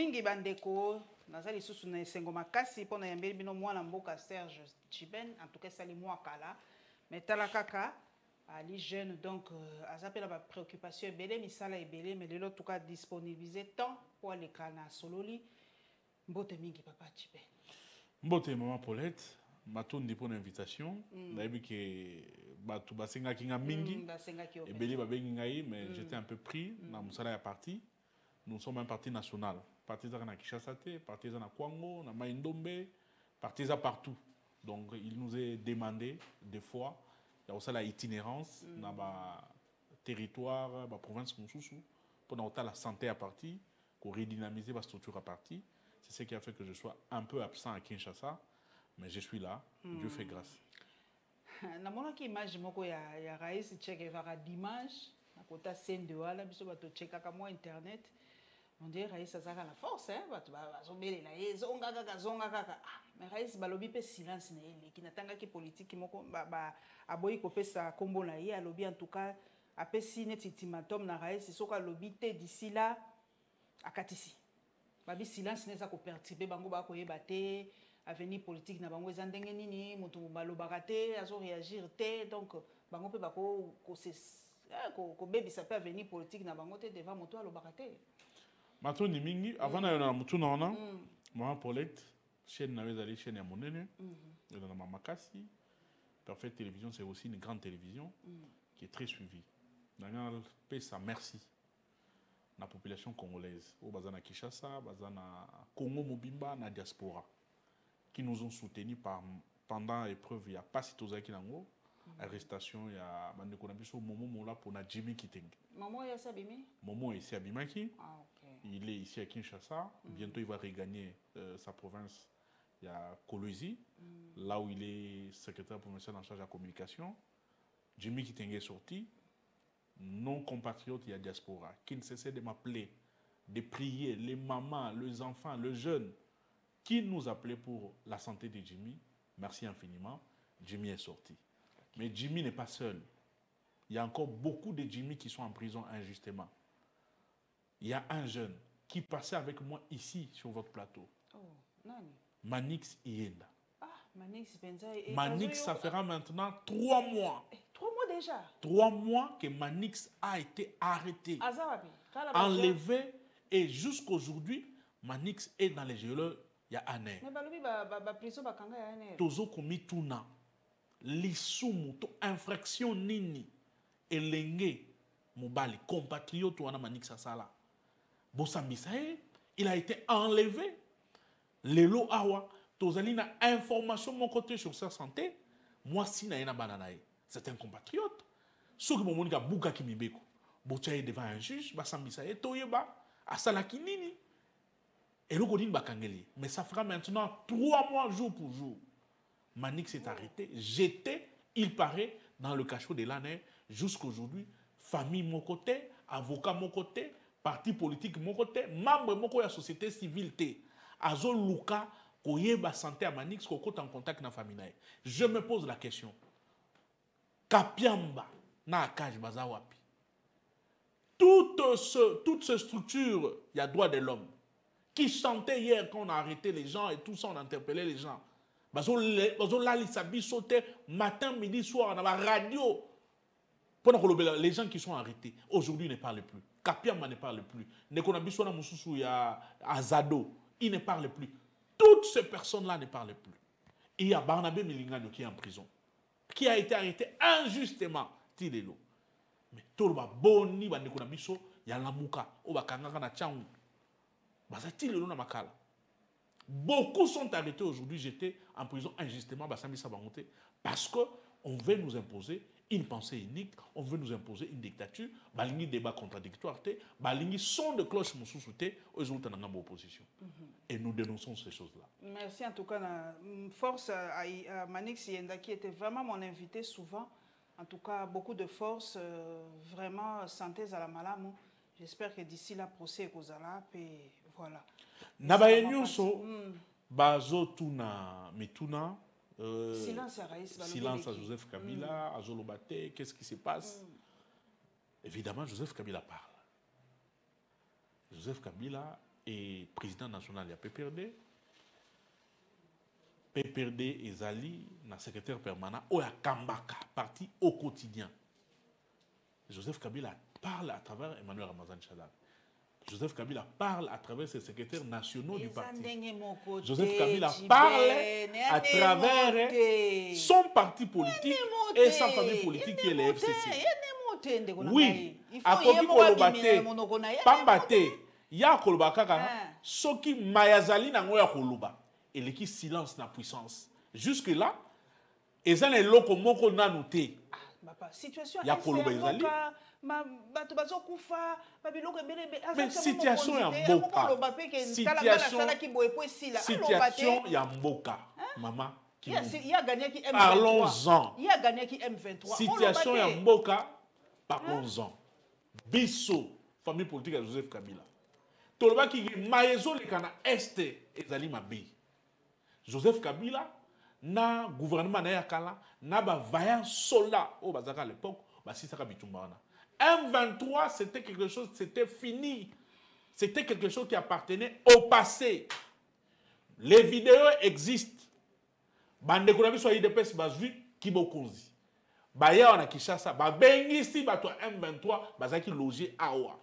mingi bandeko nazali susu na esengo makasi pona yambeli bino mwana mboka Serge Chiben en tout cas sali moi kala mais tala kaka ali jeune donc azapela ba préoccupation ebele misala ebele mais lelo tout cas disponibiliser temps pour les kana sololi mbote mingi papa Chiben mbote maman Paulette matondi pour l'invitation nayebi ke batu basenga kinga mingi ebele babengi ngai mais j'étais un peu pris na musala ya parti. Nous sommes un parti national. Partisans à Kinshasa, partisans à Kwango, à Maïndombe, partisans partout. Donc il nous est demandé des fois, il y a aussi l'itinérance dans le territoire, la province pour avoir la santé à partir, pour redynamiser la structure à partir. C'est ce qui a fait que je sois un peu absent à Kinshasa, mais je suis là. Dieu fait grâce. Na mona ki image moko ya Raïs Tchèque vara dimanche, na kota scène de wala biso bato tcheka ka mo internet. On dirait Raïs a la force, hein? Mais Raïs balobi pe silence qui n'attend que politique qui moko aboyi ko pesa kombo na ye alobi en tout cas apesi net ultimatum na Raïs soka lobi te d'ici là akatisi. Babi silence neza ko perturber bango ba ko yeba te avenir politique na bango ezandenge nini mutu balobaka te azo réagir te donc bango pe bako ko bebisa pe avenir politique na bango te devant moto alobaka te. Mato ni mingi avant na yona mutu na ona maman Paulette chaîne na wezali chaîne ya monene na mama makasi Parfaite Télévision c'est aussi une grande télévision qui est très suivie na pesa merci la population congolaise au bazana Kinshasa bazana Congo mobimba na diaspora qui nous ont soutenus pendant l'épreuve il y a pas si tozaki nango arrestation ya bandeko na biso momo mola pour na Jimmy Kitenge. Maman ya sabimi? Momo est ici à Bimaki. Ah OK. Il est ici à Kinshasa. Bientôt il va regagner sa province. Il y a Kolwezi, là où il est secrétaire provincial en charge de la communication. Jimmy Kitenge est sorti. Nos compatriotes, il y a diaspora qui ne cessaient de m'appeler, de prier, les mamans, les enfants, les jeunes, qui nous appelaient pour la santé de Jimmy. Merci infiniment. Jimmy est sorti. Mais Jimmy n'est pas seul. Il y a encore beaucoup de Jimmy qui sont en prison injustement. Il y a un jeune qui passait avec moi ici sur votre plateau. Oh, nani? Manix Ienda. Ah, Manix Benza. Manix, ça fera maintenant 3 mois. 3 mois déjà? 3 mois que Manix a été arrêté, enlevé, et jusqu'aujourd'hui, Manix est dans les geôles il y a un an. Mais la prison va changer un an. Tozo komi tuna. Lisumu to infraction nini elenge mobali compatriote wana Manix Asala bosambisa il a été enlevé lelo awa tozali na information mon côté sur sa santé moi si na ena banana c'est un compatriote soki momonika buka kimibeko bochaye devant un juge basambisa toyeba asala kinini eloko nini bakangeli mais ça fera maintenant 3 mois jour pour jour. Manix s'est arrêté, j'étais, il paraît, dans le cachot de l'année, jusqu'aujourd'hui, famille mon côté, avocat mon côté, parti politique mon côté, membre mon côté de la société civile, Azo Luka, Koyeba santé à Manix, Kokot en contact avec la famille. Je me pose la question. Kapiamba, na Akaj Bazawapi. Toute cette structure, il y a droit de l'homme, qui chantait hier quand on a arrêté les gens et tout ça, on a interpellé les gens. Matin, midi, soir, on a la radio. Les gens qui sont arrêtés, aujourd'hui ne parlent plus. Kapiama ne parle plus. Nekonabiswana Mususu ya Azado, il ne parle plus. Toutes ces personnes-là ne parlent plus. Et il y a Barnabé Milingano qui est en prison, qui a été arrêté injustement. Tilelo. Mais tout le monde, il y a la mouka, il y a la tchangu. Tilelo na makala. Beaucoup sont arrêtés aujourd'hui, j'étais en prison injustement, parce qu'on veut nous imposer une pensée unique, on veut nous imposer une dictature, balingi débat contradictoire, balingi son de cloche moussouté, aujourd'hui on a une opposition. Et nous dénonçons ces choses-là. Merci en tout cas, force à Manix Ienda qui était vraiment mon invité souvent. En tout cas, beaucoup de force, vraiment santé à la malamou. J'espère que d'ici là, procès est Kozala, et voilà. Nabaye nyonso bazo tuna mituna silence à Raïs silence à Joseph Kabila à Zolobate, qu'est-ce qui se passe? Évidemment Joseph Kabila parle. Joseph Kabila et président national il y a PPRD. PPRD et Zali, na secrétaire permanent, ou à Kambaka, parti au quotidien. Joseph Kabila parle à travers Emmanuel Ramazan Shadari. Joseph Kabila parle à travers ses secrétaires nationaux du parti. Joseph Kabila parle à travers son parti politique et sa famille politique qui est le FCC. Oui, à Koki Kolobate, Pambate, ya Kolobakaka, Soki Mayazali na ngoya Koloba, et l'équipe silence na puissance. Jusque-là, ils ont les locaux moko nanuté. Situation ya Koloba Ezali. Mais situation ya mboka. Situation ya mboka. Maman. Parlons-en. Situation ya mboka. Parlons-en. Bisso, famille politique de Joseph Kabila. Toloba ki mayezo le kana este ezali mabe. Joseph Kabila na gouvernement na yakala na ba vaillant soldat au bazaka à l'époque ba sisaka bitumba wana. M23 c'était quelque chose, c'était fini. C'était quelque chose qui appartenait au passé. Les vidéos existent. Bande konabi so IDPS bazu kibokonzi. Ba ya wana Kinshasa ba bengisi bato M23 bazaki loger awa.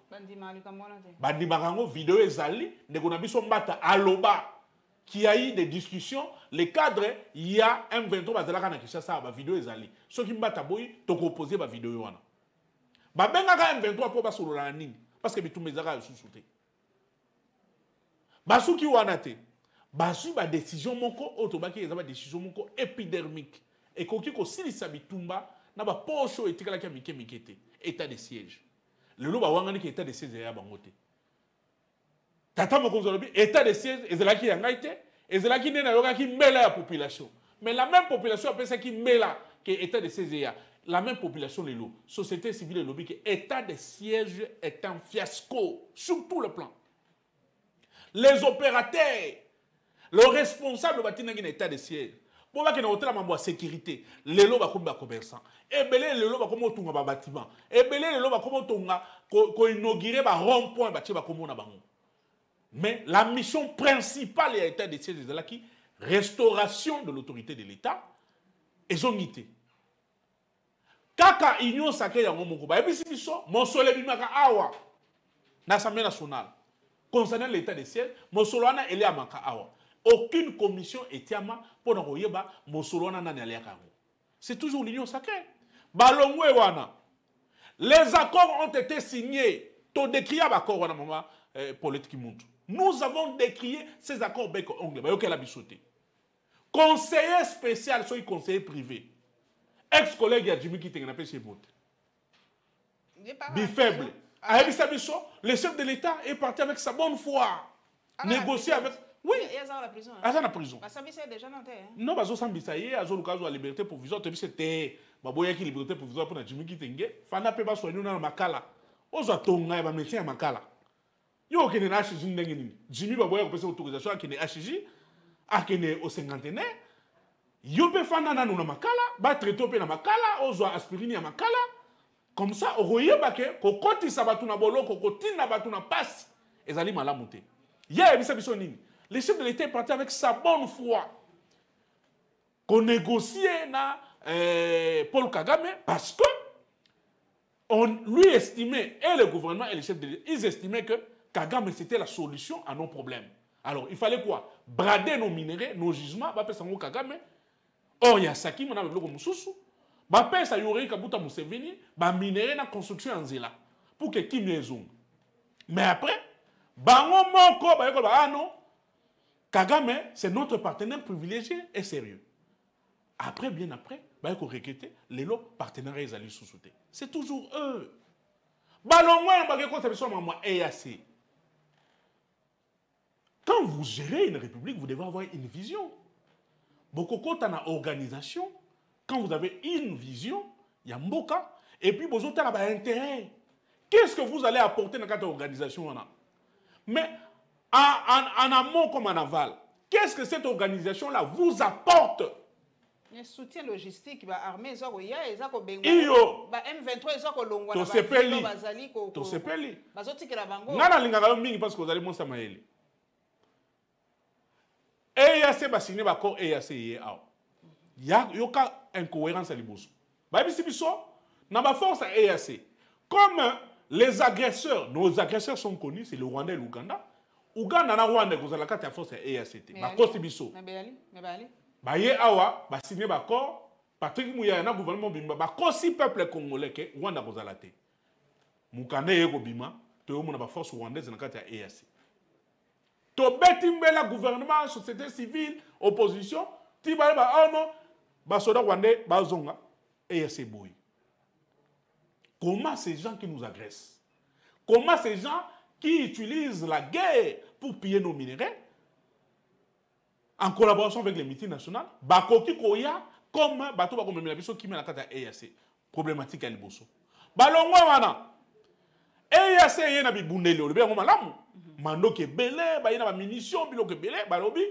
Bandi makango vidéo ezali ndeko na biso mbata aloba qui a eu des discussions les cadres il y a M23 bazalaka na Kinshasa ba vidéo ezali soki mbata boyi toko opposer ba vidéo wana ba bengaka M23 po basolola nini parce que bitumba ezaka susute basuki wana te basu ba décision moko otobaki ezaba décision moko épidermique et koki ko silisa bitumba na ba pocho etikala kia mike mikete état de siège lelo ba wangani ki état de siège ya bangote tata mokonzo lobi état de siège ezalaki yangai te ezalaki nena yokaki mbela ya population mais la même population appelle qui mbela que état de siège ya la même population lelo société civile lobi que état de siège est un fiasco sur tout le plan les opérateurs le responsable batinaki na état de siège pour que na hôtel mambo sécurité lelo ba komba commerçant ebele lelo ba komo tunga ba bâtiment ebele lelo ba komo tunga ko inaugurer ba rond point ba tsheba komo na bango. Mais la mission principale de l'État de siège est qui restauration de l'autorité de l'État et son unité. Kaka union sacrée ya ngomoko ba ebisi biso mosole bimaka awa na Assemblée nationale concernant l'État de siège mosolo wana ele amaka awa. Aucune commission etiama pour n'oyeba mosolo wana nani aliaka ngo. C'est toujours l'union sacrée. Balongwe wana. Les accords ont été signés. To décrire accord wana mama politique muntu. Nous avons décrié ces accords bec ongle. Conseiller spécial, soit conseiller privé. Ex-collègue à Jimmy Kiteng n'a pas ses votes. Bifaible. Le chef de l'État est parti avec sa bonne foi. Négocier avec. Oui. Il y a la prison. Il y a la prison. Ça est déjà dans terre. Non, parce que ça y est, la liberté provisoire. C'était la liberté provisoire pour Jimmy Kiteng. Fana peut pas soigner dans Makala. Ozo tonga ba médecin Makala. Yo kene na HJ ndenge nini Jimmy baboya kopesa autorisation akene HJ akene au cinquantenaire yo pe fana nanu na makala ba traiter pe na makala ozo aspirine ya makala comme ça okoyeba ke kokotisa batu na boloko kotina batu na passe ezali malamu te ya ebisa biso nini le chef de l'État est parti avec sa bonne foi qu'on négocier na Paul Kagame parce que on lui estimait et le gouvernement et le chef de l'État ils estimaient que Kagame, c'était la solution à nos problèmes. Alors, il fallait quoi? Brader nos minéraux, nos gisements, Kagame. Or, il y a ça qui m'a dit que Bapé, ça y aurait Kabuta Museveni, minéraux na construction en Zela. Pour que qui maison. Mais après, bango moko, ah non, Kagame, c'est notre partenaire privilégié et sérieux. Après, bien après, qu'on recruter les lots partenaires ils allaient sous-souter. C'est toujours eux. Quand vous gérez une république, vous devez avoir une vision. Beaucoup quand on a organisation, quand vous avez une vision, il y a mboka, et puis vous avez un intérêt. Qu'est-ce que vous allez apporter dans cette organisation? Mais en amont comme en aval, qu'est-ce que cette organisation-là vous apporte? Le soutien logistique, l'armée, M23, parce que vous allez monter Maëli. EAC va signer l'accord EAC y a yoka incohérence à liboso. Ba bisi biso na ba force à EAC. Comme les agresseurs, nos agresseurs sont connus, c'est le Rwanda et l'Ouganda. Ouganda na Rwanda ko la carte force à EAC. Ba kosi biso. Ba ye awa ba signer l'accord. Patrick Mouya na gouvernement bimba ba kosi peuple congolais que Rwanda ko zalate. Mukande yeko bima to mona ba force rwandaise na carte à EAC. To betimbela gouvernement, société civile, opposition, ti ba oh non, ba soda rwandais ba zonga EAC boy. Comment ces gens qui nous agressent? Comment ces gens qui utilisent la guerre pour piller nos minéraux en collaboration avec les multinationales, bakoki koya comme bato ba komemela biso ki mena kata EAC problématique à liboso. Balongwa wana EAC yena bibundeli o be ngoma mando ke belé ba yena ba munitions bilo ke belé ba lobi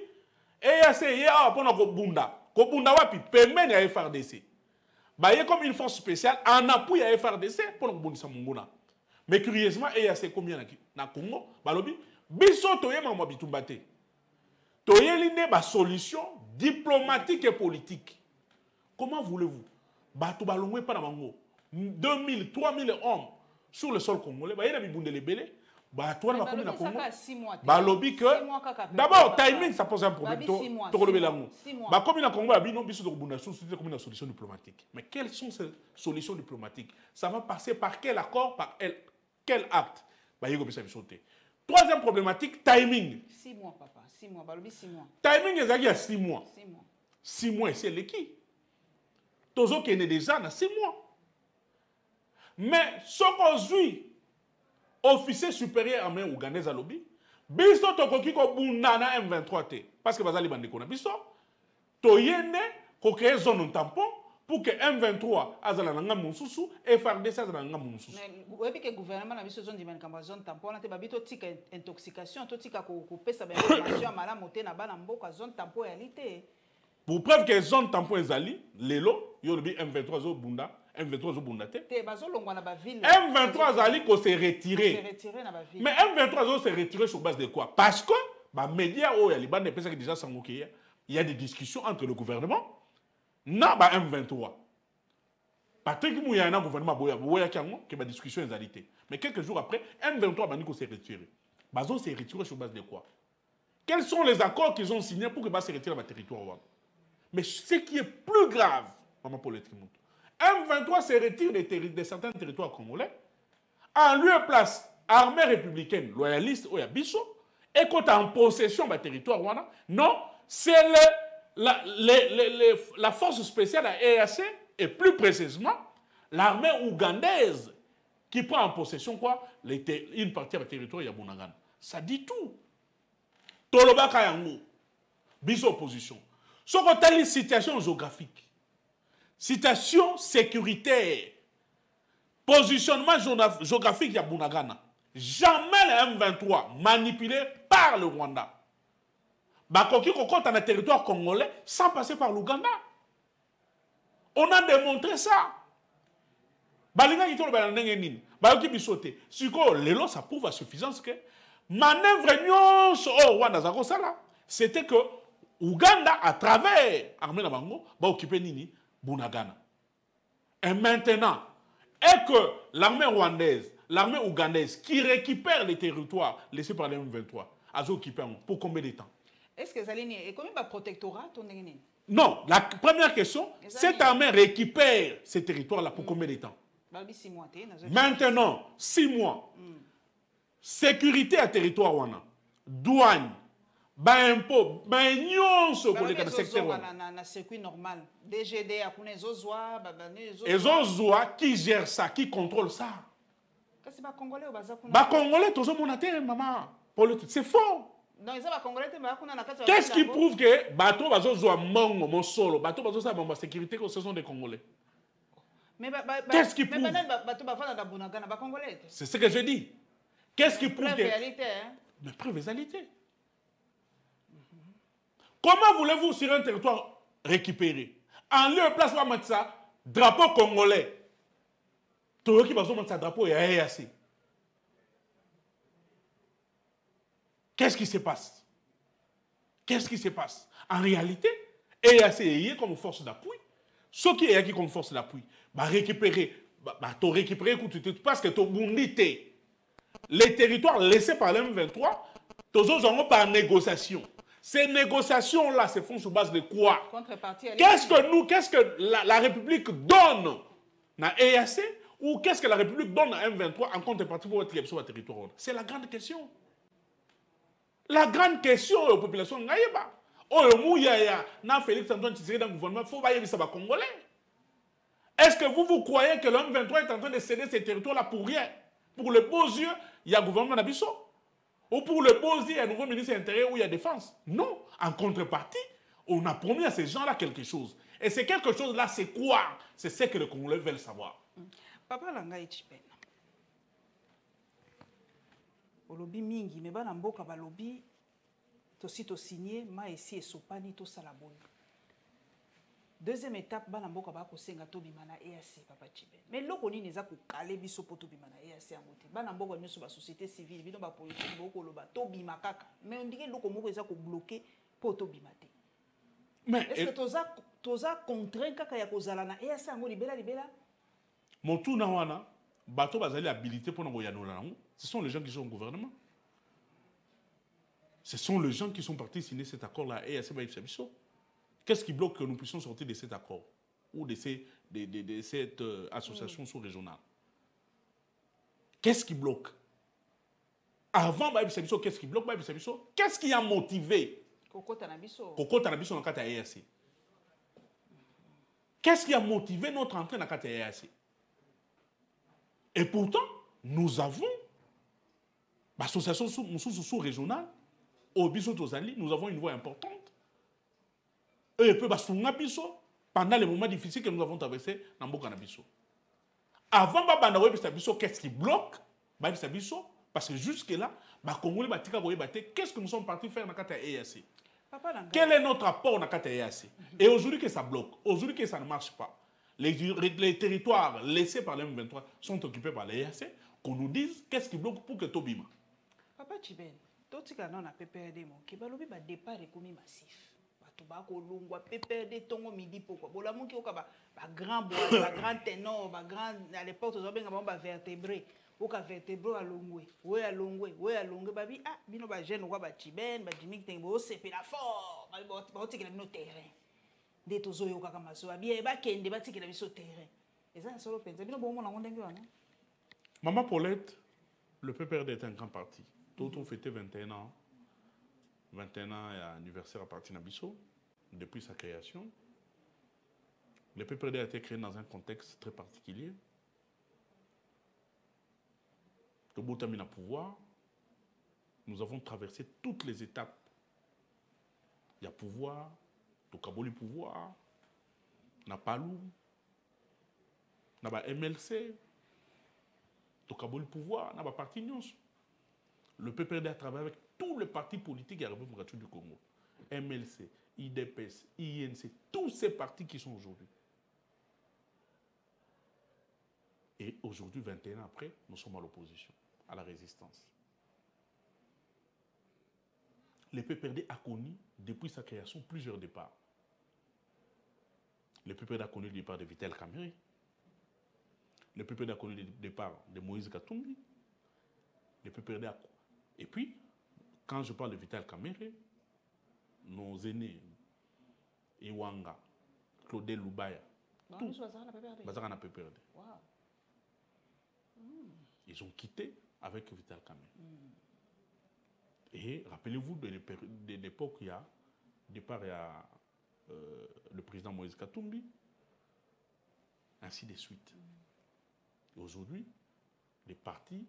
EAC ya pona ko bunda wapi pembeni ya FRDC ba ye comme une force spéciale en appui à FRDC pour ko bundisa munguna. Mais curieusement EAC combien na Congo ba lobi biso to yema mo bitumbate to yeline ba solution diplomatique et politique. Comment voulez-vous bato balongwe pa na bango 2000 3000 hommes sur le sol congolais ba yena bibundeli belé. Bah, toi, bah, combien bah, lobby que d'abord, timing, ça pose un problème. Bah, comme il a Congo, il y a une solution diplomatique. Mais quelles sont ces solutions diplomatiques? Ça va passer par quel accord, par quel acte? Bah, il y a sauter. Troisième problématique, timing. 6 mois, papa. 6 mois. Bah, 6 mois. Timing, il y a 6 mois. 6 mois. 6 mois, c'est l'équipe. Tozo qui est déjà dans 6 mois. Mais ce qu'on suit, officier supérieur armé ougandais à lobby, biso tokoki ko bundana M23 te parce que bazali bandeko na biso to yene ko créer zone tampon pour que M23 azala na ngamu mususu et FARDC azala na ngamu mususu. Mais vous voyez que le gouvernement na biso zone di kamba zone tampon na te babito tika intoxication to tika ko pesa ba information mala moté na bana mboka zone tampon réalité. Pour preuve que zone tampon ezali lelo yo lobi M23 zo bunda M23 zo bundate. M23 zali ko se retirer. Mais M23 zo se retirer sur base de quoi? Parce que bah médias oh ya liban pesa que déjà sangoké il y a des discussions entre le gouvernement na ba M23. Patrick Mouya na gouvernement boya kango que ba discussion ezalité. Mais quelques jours après M23 bani ko se retirer. Bazo se retirer sur base de quoi? Quels sont les accords qu'ils ont signés pour que ba se retirer ba territoire? Mais ce qui est plus grave, maman politique M23 se retire de certains territoires congolais, en lieu et place armée républicaine loyaliste ou Yabiso, et quand en possession du territoire rwanda, non, c'est la force spéciale à EAC, et plus précisément l'armée ougandaise qui prend en possession quoi une partie du territoire Yabunagan. Ça dit tout. Toloba Kayango, Biso opposition. Ce qu'on a une situation géographique. Situation sécuritaire, positionnement géographique de Bunagana. Jamais le M23 manipulé par le Rwanda. Bakoki compte dans le territoire congolais sans passer par l'Ouganda. On a démontré ça. Balinga qui tourne dans l'Nengénin, Bayoki bisoté. Siko lelo ça prouve à suffisance que manœuvre nyonso au Rwanda zakosala, c'était que Ouganda à travers armée na bango ba occuper nini Bunagana. Et maintenant, est que l'armée rwandaise, l'armée ougandaise, qui récupère les territoires laissés par les M23, a occupé pour combien de temps? Est-ce que Zalini est combien de protectorat? Non, la première question, cette armée récupère ces territoires-là pour combien de temps? Maintenant, 6 mois. Sécurité à territoire rwanda, douane, impôt, nyonso pour les secteurs na circuit normal. DGD a kuna ezozwa ezozwa qui gère ça, qui contrôle ça? Kasi ba congolais baza kuna. Ba congolais tozo monate maman. C'est faux. Non, ils ba congolais te ba kuna na kati. Qu'est-ce qui prouve que bato bazozwa mongo mon solo, bato bazosa bomba sécurité que ce sont des congolais? Mais qu'est-ce qui prouve? Mais bato ba fana da Bunagana ba congolais. C'est ce que je dis. Qu'est-ce qui prouve que réalité hein? Mais preuve réalité. Comment voulez-vous sur un territoire récupéré? En lieu et place, on va mettre ça, drapeau congolais. Tout le qui va mettre ça, drapeau, il y a EAC. Qu'est-ce qui se passe? Qu'est-ce qui se passe? En réalité, EAC est comme force d'appui. Ce qui est comme force d'appui, va récupérer, va récupérer parce que tu bondité. Les territoires laissés par l'M23, tous ont par négociation. Ces négociations-là se font sur base de quoi? Qu'est-ce que la République donne à EAC ou qu'est-ce que la République donne à M23 en contrepartie pour être sur le territoire? C'est la grande question. La grande question aux populations, Félix Antoine Tshisekedi dans le gouvernement, il faut que ça va congolais. Est-ce que vous croyez que l'homme 23 est en train de céder ces territoires-là pour rien? Pour le beaux yeux, il y a gouvernement d'Abisso. Ou pour le beaux yeux, il y a un nouveau ministre de l'Intérieur où il y a défense. Non. En contrepartie, on a promis à ces gens-là quelque chose. Et c'est quelque chose-là, c'est quoi? C'est ce que les Congolais veulent savoir. Papa Langa Etchipen. Olobi mingi, mais bana mboka balobi, tosi to signé, ma esi esopani to salaboni. Deuxième étape, bana mboka ba ko senga to bimana EAC Papa Chiben. Mais loko ni neza ko kale biso poto bimana EAC amote. Bana mboka nyoso ba société civile, bino ba politique boko loba to bima kaka. Mais on dirait loko moko eza ko bloquer poto bimate. Mais est-ce que toza contraint kaka ya kozala na EAC ngo libela libela? Montu na wana, bato bazali habilité pour ngo yanola nango. Ce sont les gens qui sont au gouvernement. Ce sont les gens qui sont partis signer cet accord-là à EAC Baïf-Sabiso. Qu'est-ce qui bloque que nous puissions sortir de cet accord ou de cette association sous-régionale? Qu'est-ce qui bloque? Avant Baïf-Sabiso, qu'est-ce qui bloque Baïf-Sabiso? Qu'est-ce qui a motivé Koko Tanabiso dans le cadre de EAC? Qu'est-ce qui a motivé notre entrée dans le cadre de EAC? Et pourtant, nous avons l'association sous-régionale, au Bisso Tozali, nous avons une voix importante. Et puis, pendant les moments difficiles que nous avons traversés dans Bokanabiso. Avant, qu'est-ce qui bloque parce que jusque-là, qu'est-ce que nous sommes partis faire dans le cadre de EAC? Quel est notre apport dans le cadre de EAC? Et aujourd'hui que ça bloque, aujourd'hui que ça ne marche pas, les territoires laissés par les M23 sont occupés par l'EAC, qu'on nous dise qu'est-ce qui bloque pour que Tobima. Papa Chiben, tout ce qu'on a PPRD, qui va le départ est comme massif. Tobako lungwa PPRD tongo midi pourquoi? Bon la mon qui au ba grand bois, ba grand ténor, ba grand à l'époque aux benga ba vertébré. Au ka vertébré à longwe, ouais à longwe babi ah bino ba jeune wa ba Chiben, ba Jimmy Tembo c'est la fort. Ba tikela no terrain. Des tozoyo kaka maso abi ba kende ba tikela biso terrain. Et ça solo penza bino bon mon ndenge wana. Maman Paulette, le PPRD est un grand parti. Tout on fêté 21 ans. 21 ans et anniversaire à partir d'Abisso, depuis sa création. Le PPRD a été créé dans un contexte très particulier. Le Boutamina pouvoir, nous avons traversé toutes les étapes. Il y a pouvoir, le Kaboli pouvoir, Napalou, Naba MLC, le Kaboli pouvoir, Naba parti Nyons. Le PPRD a travaillé avec tous les partis politiques et la République du Congo. MLC, IDPS, INC, tous ces partis qui sont aujourd'hui. Et aujourd'hui, 21 ans après, nous sommes à l'opposition, à la résistance. Le PPRD a connu, depuis sa création, plusieurs départs. Le PPRD a connu le départ de Vital Kamerhe. Le PPRD a connu le départ de Moïse Katumbi. Le PPRD a... Et puis, quand je parle de Vital Kamerhe, nos aînés, Iwanga, Claudel Lubaya, tous, Bazarana PPRD. Ils ont quitté avec Vital Kamerhe. Et rappelez-vous de l'époque, il y a le président Moïse Katumbi, ainsi de suite. Et aujourd'hui, les partis,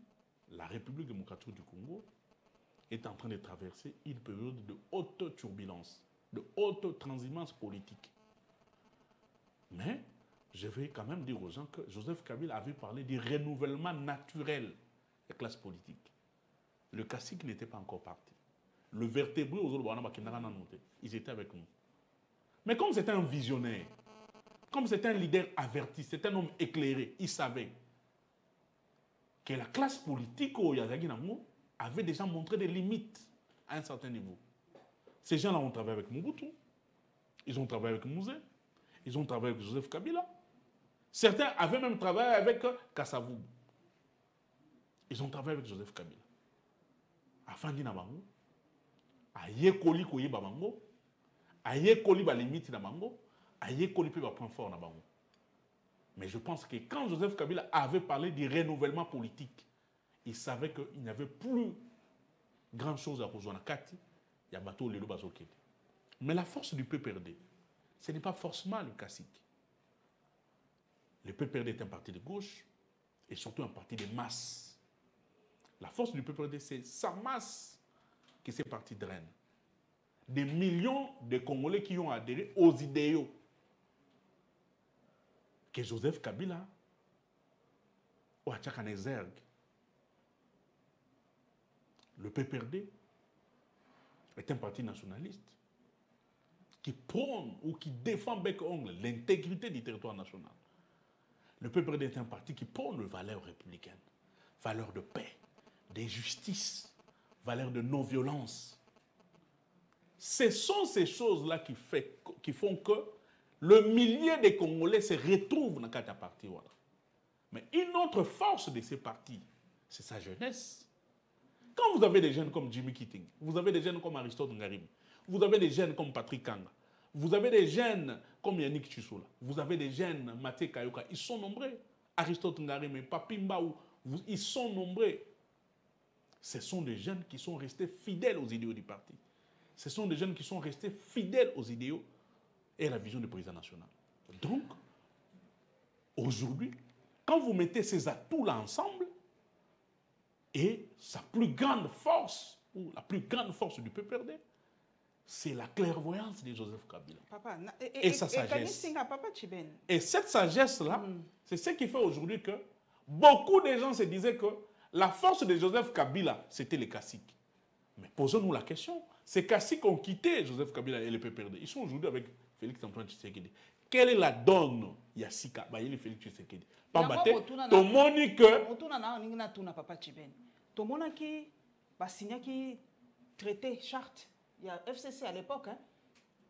la République démocratique du Congo, est en train de traverser une période de haute turbulence, de haute transhumance politique. Mais je vais quand même dire aux gens que Joseph Kabila avait parlé du renouvellement naturel des classes politiques. Le cacique n'était pas encore parti. Le vertébré, ils étaient avec nous. Mais comme c'était un visionnaire, comme c'était un leader averti, c'était un homme éclairé, il savait que la classe politique au Yazagi avait déjà montré des limites à un certain niveau. Ces gens-là ont travaillé avec Mobutu, ils ont travaillé avec Mouzé, ils ont travaillé avec Joseph Kabila. Certains avaient même travaillé avec Kassavou. Ils ont travaillé avec Joseph Kabila. Afandi na bango, ayekoli koyeba bango, ayekoli ba limite na bango, ayekoli pe ba point fort na bango. Mais je pense que quand Joseph Kabila avait parlé du renouvellement politique, il savait qu'il n'y avait plus grand chose à rejoindre. Kati, il y a bateau lelo bazokete. Mais la force du PPRD, ce n'est pas forcément le classique. Le PPRD est un parti de gauche et surtout un parti de masse. La force du PPRD, c'est sa masse qui s'est partie de Rennes. Des millions de Congolais qui ont adhéré aux idéaux que Joseph Kabila a tchakan exergue. Le PPRD est un parti nationaliste qui prône ou qui défend bec-ongle l'intégrité du territoire national. Le PPRD est un parti qui prône les valeurs républicaines, valeurs de paix, de justice, valeurs de non-violence. Ce sont ces choses-là qui font que le millier des Congolais se retrouvent dans ce parti. Mais une autre force de ces partis, c'est sa jeunesse. Quand vous avez des jeunes comme Jimmy Keating, vous avez des jeunes comme Aristote Ngarim, vous avez des jeunes comme Patrick Kanga, vous avez des jeunes comme Yannick Chisola, vous avez des jeunes Maté Kayoka, ils sont nombreux. Aristote Ngarim et Papi Mbaou, ils sont nombreux. Ce sont des jeunes qui sont restés fidèles aux idéaux du parti. Ce sont des jeunes qui sont restés fidèles aux idéaux et à la vision du président national. Donc, aujourd'hui, quand vous mettez ces atouts-là ensemble, et sa plus grande force, ou la plus grande force du PPRD, c'est la clairvoyance de Joseph Kabila. Papa, et sa sagesse. Papa et cette sagesse-là, c'est ce qui fait aujourd'hui que beaucoup de gens se disaient que la force de Joseph Kabila, c'était les caciques. Mais posons-nous la question, ces caciques ont quitté Joseph Kabila et le PPRD. Ils sont aujourd'hui avec Félix Antoine Tshisekedi. Quelle est la donne Yassika Bayeli Félix Tshisekedi? Pambate, to moni que Papa Chiben. To mona qui ba signé qui traité charte. Il y a FCC à l'époque hein.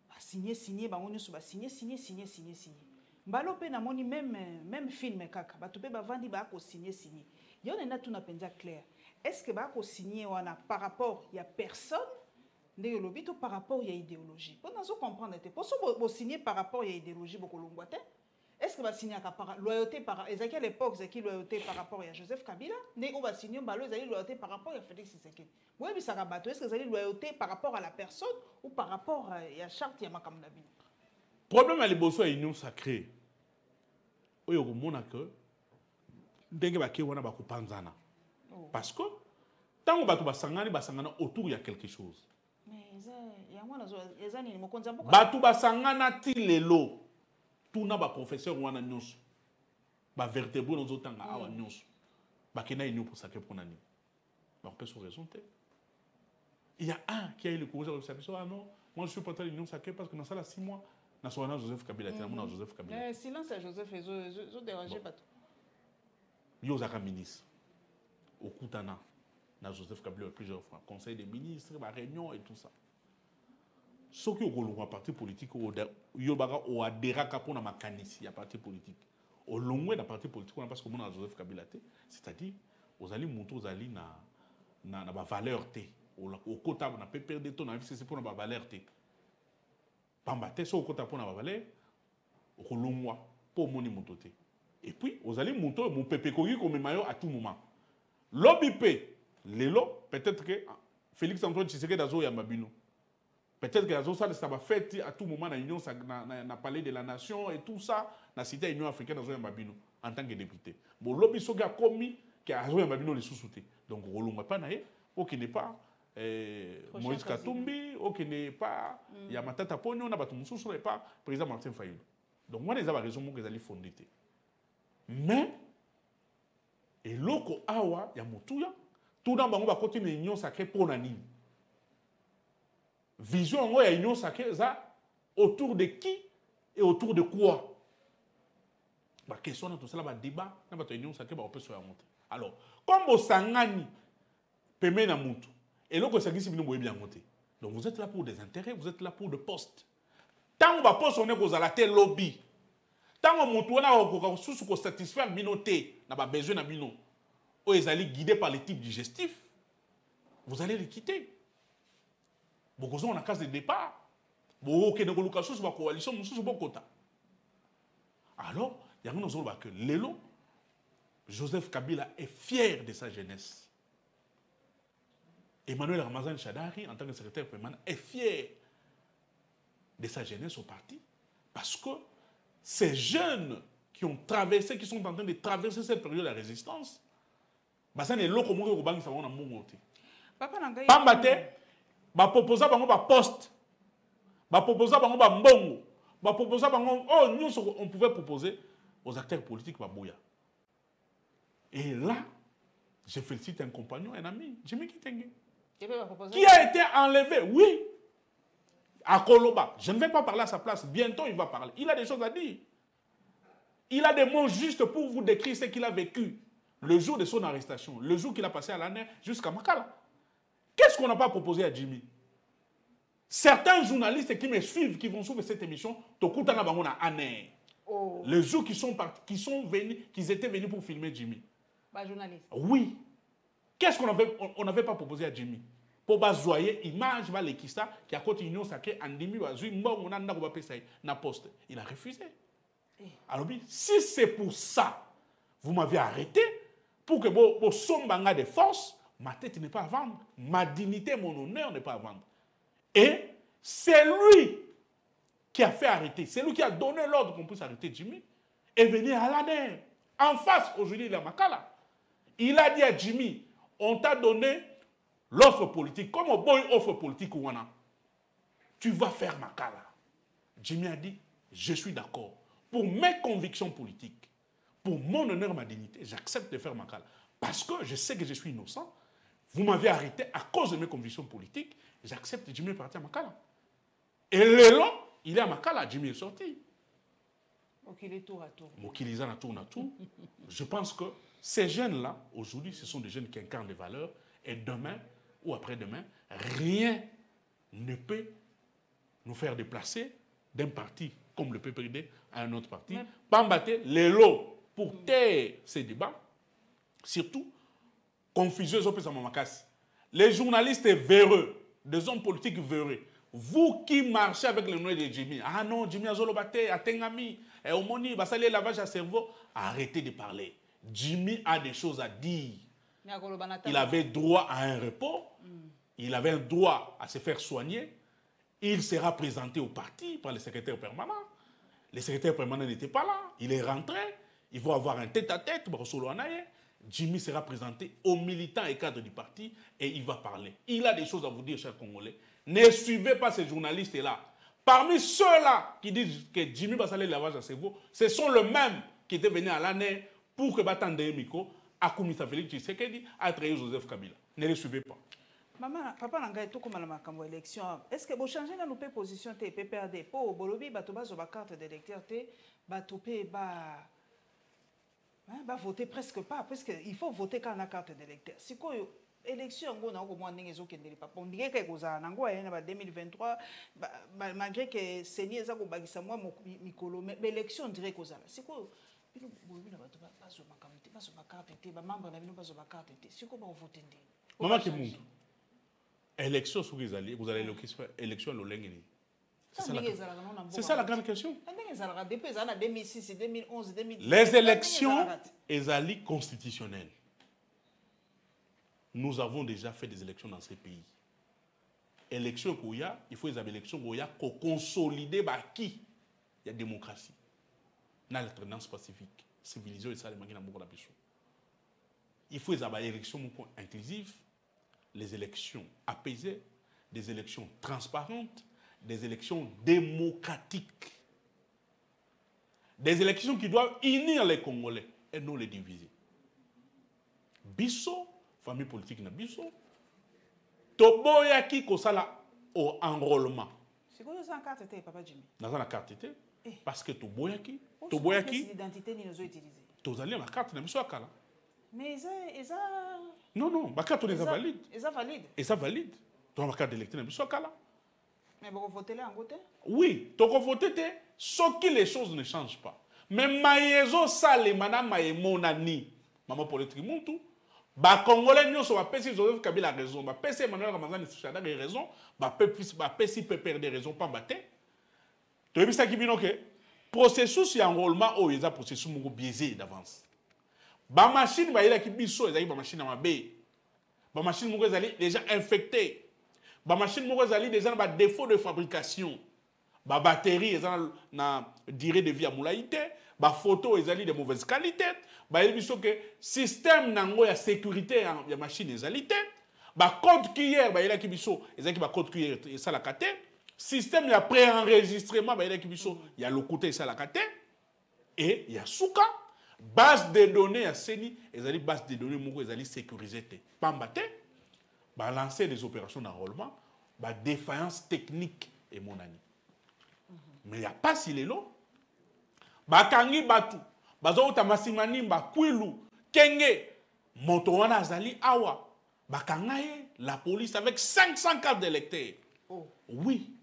Ba signé ba ngoni ba signé. Mbalo pe na moni même film kaka. Ba to pe ba vandi ba ko signé. Yo na tuna penza clair. Est-ce que ba ko signé wana par rapport il y a personne ndenge lobi to par rapport il y a idéologie. Pour nous comprendre te. Pour so signer par rapport il y a idéologie boko longwate. Est-ce que va signer par loyauté par ezaki à l'époque zaki loyauté par rapport à Joseph Kabila né on va signer mbalo ezali loyauté par rapport à Félix Tshisekedi. Oui mais ça rabato est-ce que ezali loyauté par rapport à la personne ou par rapport à la charte ya makambo na bino? Problème à liboso à union sacrée. Oyo komona que ndenge ba ke wana ba kopanzana. Parce que tant on ba sangana autour il y a quelque chose. Mais ya mwana ezani mokonza mboka. Batu ba sangana ti lelo. Tuna ba professeur wana nyonso ba vertébraux nos otanga awa nyonso ba kena union pour sacré pour nani ba peut se raison. Il y a un qui a eu le courage de savoir ah non moi je suis pas à l'union sacrée parce que dans ça là 6 mois na soana Joseph Kabila tena mon Joseph Kabila silence à Joseph et je déranger pas tout yo zaka ministre au Koutana na Joseph Kabila plusieurs fois conseil des ministres ba réunion et tout ça. Ce qui est un parti politique, il adhéré pour la makanisi, il y a parti politique. Au long de la parti politique, parce que moi, Joseph Kabila, c'est-à-dire, vous allez monter, vous allez na valeur T. Au quota, on a pas perdu ton avis, c'est pour la valeur T. Pambate, c'est au quota pour la valeur, au long mois, pour mon monter. Et puis, vous allez monter, mon pépé comme maillot à tout moment. L'OBP, l'élo, peut-être que Félix Antoine Tshisekedi Dazo Yamabino. Peut-être que ça va faire à tout moment dans l'Union, dans le palais de la nation et tout ça, dans la cité de l'Union africaine en tant que député. Bon, l'objet a commis que Azo Yambabino les sous-souté. Donc, on ne pas naïe, qui n'est pas Moïse Katumbi, qui n'est pas Yamatata Pogno, n'a pas tout le monde, pas président Martin Fayulu. Donc, moi, les raison que vous allez fonder. Mais, et l'autre, awa, Yamotouya, tout dans le côté de l'Union sacrée pour Nani. Vision en union sacrée autour de qui et autour de quoi? La question de tout cela, le débat, dans la union sacrée, on peut se remonter. Alors, comme au Sangani, Peme na Moutou, et l'autre Sangani, c'est bien monté. Donc vous êtes là pour des intérêts, vous êtes là pour des postes. Tant que poste on est aux alatés lobby. Tant que mon tour sous satisfaire minoté, n'a pas besoin de bino. Ou ils allaient guidés par les types digestifs, vous allez les quitter. Beaucoup on a case de départ. Beaucoup qui ne veulent pas sous la coalition, sous bon quota. Alors, il y a un autre que Lélo, Joseph Kabila est fier de sa jeunesse. Emmanuel Ramazan Chadari, en tant que secrétaire permanent, est fier de sa jeunesse au parti. Parce que ces jeunes qui ont traversé, qui sont en train de traverser cette période de la résistance, ça n'est pas comme ça va monter. Papa va proposer un poste, va proposer un mbongo, va proposer on pouvait proposer aux acteurs politiques Babouya. Et là, je félicite un compagnon, un ami, Jimmy Kitenge, qui a été enlevé, oui, à Koloba. Je ne vais pas parler à sa place, bientôt il va parler. Il a des choses à dire. Il a des mots justes pour vous décrire ce qu'il a vécu le jour de son arrestation, le jour qu'il a passé à l'année jusqu'à Makala. Qu'est-ce qu'on n'a pas proposé à Jimmy? Certains journalistes qui me suivent, qui vont suivre cette émission, les jours qu'ils étaient venus pour filmer Jimmy. Journaliste. Oui. Qu'est-ce qu'on n'avait pas proposé à Jimmy? Pour bazoyer image va l'équista qui a continué à sacrer Andimi na poste. Il a refusé. Alors si c'est pour ça, vous m'avez arrêté pour que vos sombanga de force, ma tête n'est pas à vendre, ma dignité, mon honneur n'est pas à vendre. Et c'est lui qui a fait arrêter, c'est lui qui a donné l'ordre qu'on puisse arrêter Jimmy et venir à l'année. En face, aujourd'hui, il est à Makala. Il a dit à Jimmy, on t'a donné l'offre politique. Comme au boy offre politique, tu vas faire Makala. Jimmy a dit, je suis d'accord. Pour mes convictions politiques, pour mon honneur, ma dignité, j'accepte de faire Makala. Parce que je sais que je suis innocent. Vous m'avez arrêté à cause de mes convictions politiques. J'accepte Jimmy est parti à Makala. Et le long, il est à Makala. Jimmy est sorti. Il est tour à tour. Je pense que ces jeunes-là, aujourd'hui, ce sont des jeunes qui incarnent des valeurs. Et demain ou après-demain, rien ne peut nous faire déplacer d'un parti comme le PPRD à un autre parti. Pambaté, les lots pour taire ces débats, surtout, confusion, les journalistes véreux, des hommes politiques véreux, vous qui marchez avec le nom de Jimmy, ah non, Jimmy Azolobate, Atengami, et Omoni, Bassalé, lavage à cerveau, arrêtez de parler. Jimmy a des choses à dire. Il avait droit à un repos, il avait un droit à se faire soigner, il sera présenté au parti par le secrétaire permanent. Le secrétaire permanent n'était pas là, il est rentré, il va avoir un tête-à-tête, Jimmy sera présenté aux militants et cadres du parti et il va parler. Il a des choses à vous dire, chers Congolais. Ne suivez pas ces journalistes-là. Parmi ceux-là qui disent que Jimmy Bassalé lavage à cerveau, ce sont les mêmes qui étaient venus à l'année pour que Batande Miko, Akoumisa Félix Tshisekedi, a trahi Joseph Kabila. Ne les suivez pas. Maman, papa n'a tout comme la élection. Est-ce que vous changez dans nos positions de PPRD pour Bolobi, Batoba, sur carte d'électeur, Batopé, va voter presque pas, parce qu'il faut voter quand on a carte d'électeur. C'est quoi l'élection, on a au moins des gens qui ne disent pas. On dirait que vous avez en 2023, malgré que Séni est à moi, mais l'élection, on dirait que vous avez. C'est quoi Maman qui monte. Élection sur les alliés, vous allez élection à l'Olengeni. C'est ça la grande question. Les élections sont constitutionnelles. Nous avons déjà fait des élections dans ces pays. Élections il faut des élections pour consolider qui il y a démocratie. Dans l'alternance pacifique, civilisée et ça, il faut des élections inclusives, les élections apaisées, des élections transparentes, des élections démocratiques. Des élections qui doivent unir les Congolais et non les diviser. Bisso, famille politique na bisso, Toboyaki kosala au enrôlement. C'est quoi ça en carte était, Papa Jimmy? Dans la carte était, parce que Toboyaki, l'identité ni nous ont utilisé. Tozali la carte na bisso akala. Mais ils Non, ma carte est valide. Ils sont valides. Et ça valide. Tu as ma carte d'électeur, mais mais vous votez là en côté? oui, tu as voté, sauf que les choses ne changent pas. Mais maïezo sale, madame maïmonani, maman politique, mon tout. Bah, Congolais, nous sommes pas si Joseph Kabila a raison. Bah, PC Emmanuel Ramazan a raison. Bah, PC peut perdre raison, pas battre. Tu as vu ça qui dit que processus d'enrôlement, oh, il y a un processus biaisé d'avance. Bah, machine, bah, il y a qui biso, il y a une machine à ma baie. Bah, machine, déjà infectée. Bah, machine, déjà un défaut de fabrication. Ba batterie na durée de vie à moulaïté, ba photo ezali de mauvaise qualité, ba ebiso que système nango ya sécurité ya machine ezali te, ba code QR ba yela kibiso ezali ba code QR et ça la kate, système ya pré-enregistrement ba yela kibiso ya lokuta et ça la kate, et ya suka base de données ya seni ezali base de données moko ezali sécurisé te, pamba te ba lancer des opérations d'enrôlement, ba défaillance technique et mon ami. Mais il n'y a pas si les lots. Bakangi batu. Bazo tamasimani bakwilu. Kenge. Montowana azali awa. Bakangaye la police avec 500 cartes d'électeurs. Oh. Oui.